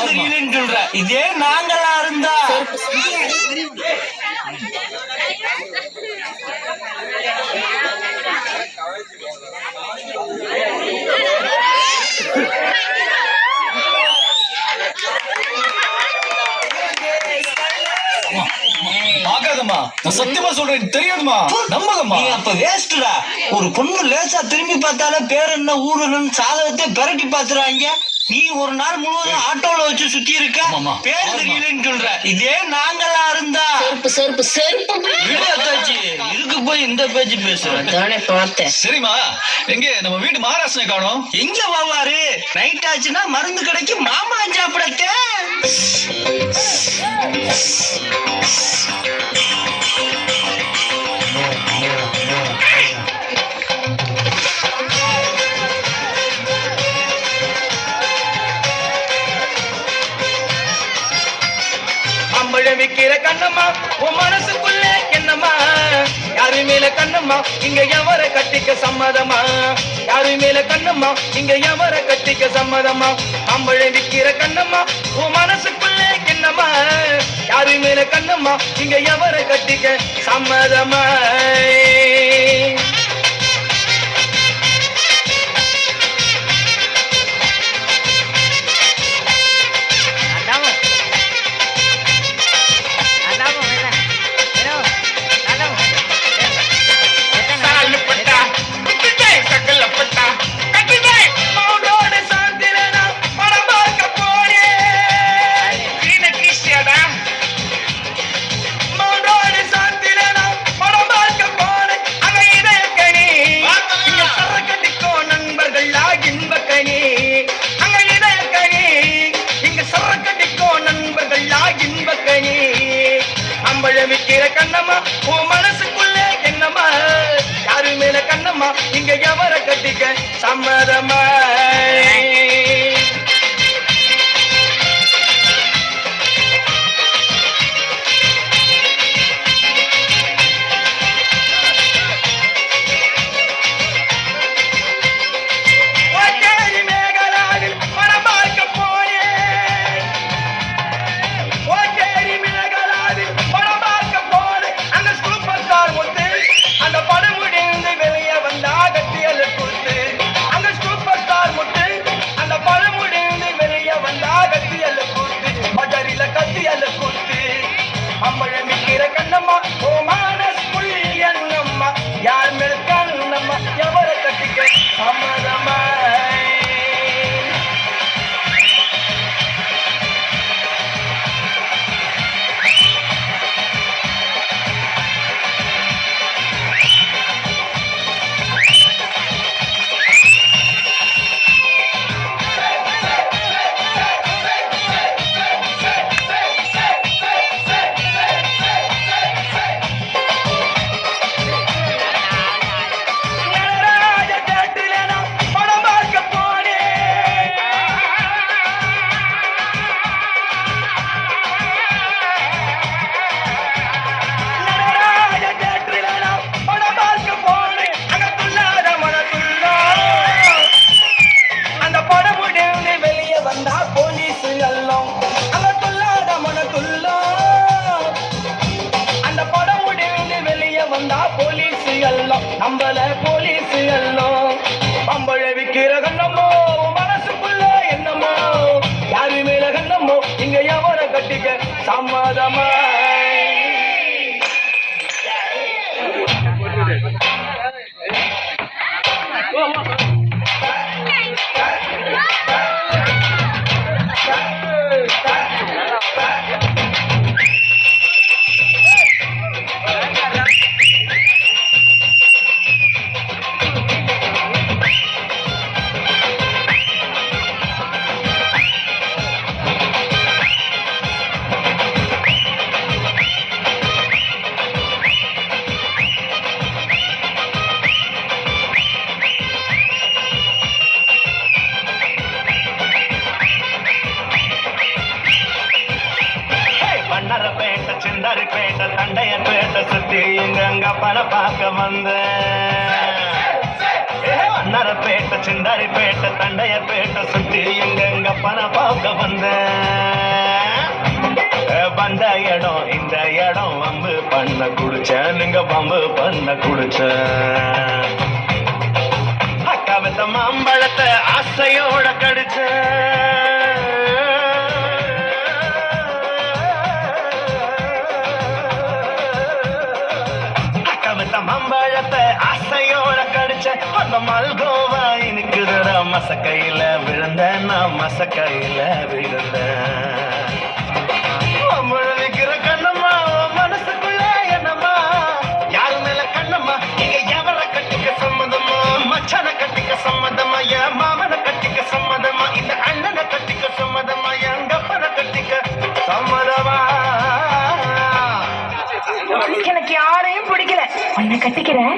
தெரியலன்னு சொல்ற. இதே நாங்களா இருந்தா ஆகாதம்மா, நான் சத்தியமா சொல்றேன், தெரியாதுமா, நம்பகம்மா. நீ அப்ப வேஸ்டா. ஒரு பொண்ணு லேசா திரும்பி பார்த்தாலே பேர் என்ன ஊர் என்னன்னு சாதகத்தை பெரட்டி பாத்துறாங்க. நீ ஒரு நாள் முழுவதும் ஆட்டோல வச்சு சுத்தி இருக்க, பேர் தெரியலன்னு சொல்ற. இதே நாங்களா இருந்தா இதுக்கு போய் இந்த பேச்சு பேசுறேன். சரிமா, எங்க நம்ம வீட்டு மகாராஷ்டிரா காணோம்? எங்க பாவாரு? நைட் ஆச்சுன்னா மருந்து கடைக்கு மாமா சாப்பிடத்தே. விக்கிற கண்ணம்மா உன் மனசுக்குள்ள என்னம்மா? யாரு மேல கண்ணம்மா இங்க எவரை கட்டிக்க சம்மதமா? யாரு மேல கண்ணம்மா இங்க எவரை கட்டிக்க சம்மதமா? அம்பளை விக்கிற கண்ணம்மா உன் மனசுக்குள்ள என்னம்மா? யாரு மேல கண்ணம்மா இங்க எவரை கட்டிக்க சம்மதமா? விக்கிற கண்ணம்மா உன் மனசுக்குள்ள என்னம்மா? யாரு மேல கண்ணம்மா இங்க எவரை கட்டிக்க சம்மதமா? நம்பல போலீஸ் எல்லாம் அம்பளை விக்கிற கண்ணம்மோ மனசுக்குள்ள என்னமோ? யாரு மேல கண்ணம்மோ இங்க எவரை கட்டிக்க சம்மதமா? சிந்தாரிப்பேட்டை தண்டையப்பேட்டை சுத்தி எங்க பண பார்க்க வந்தேன். அன்னரப்பேட்டை சிந்தாரிப்பேட்டை தண்டையப்பேட்டை சுத்தி எங்க பண பார்க்க வந்தேன். இடம் இந்த இடம் வம்பு பண்ண குடிச்சேன் நீங்க வம்பு பண்ண குடிச்சேன் அக்கா வித்த மாம்பழத்தை ஆசையோட கடிச்சேன் மம்பழத்தை ஆசையோட கடிச்ச அந்த மல்கோவா இனிக்குதுட மசக்கையில விழுந்த நான் மசக்கையில விழுந்தேன் விக்கிற கண்ணம்மா மனசுக்குள்ள என்னம்மா யாரு மேல கண்ணம்மா இங்க எவர கட்டிக்க சம்மதமா மச்சான கட்டிக்க சம்மதமா என் மாமன கட்டிக்க சம்மதமா இந்த அண்ணனை கட்டிக்க சம்மதமா என் கப்பனை கட்டிக்க சம்மதமா எனக்கு யாரையும் பிடிக்கல. உன்னை கட்டிக்கிறேன்.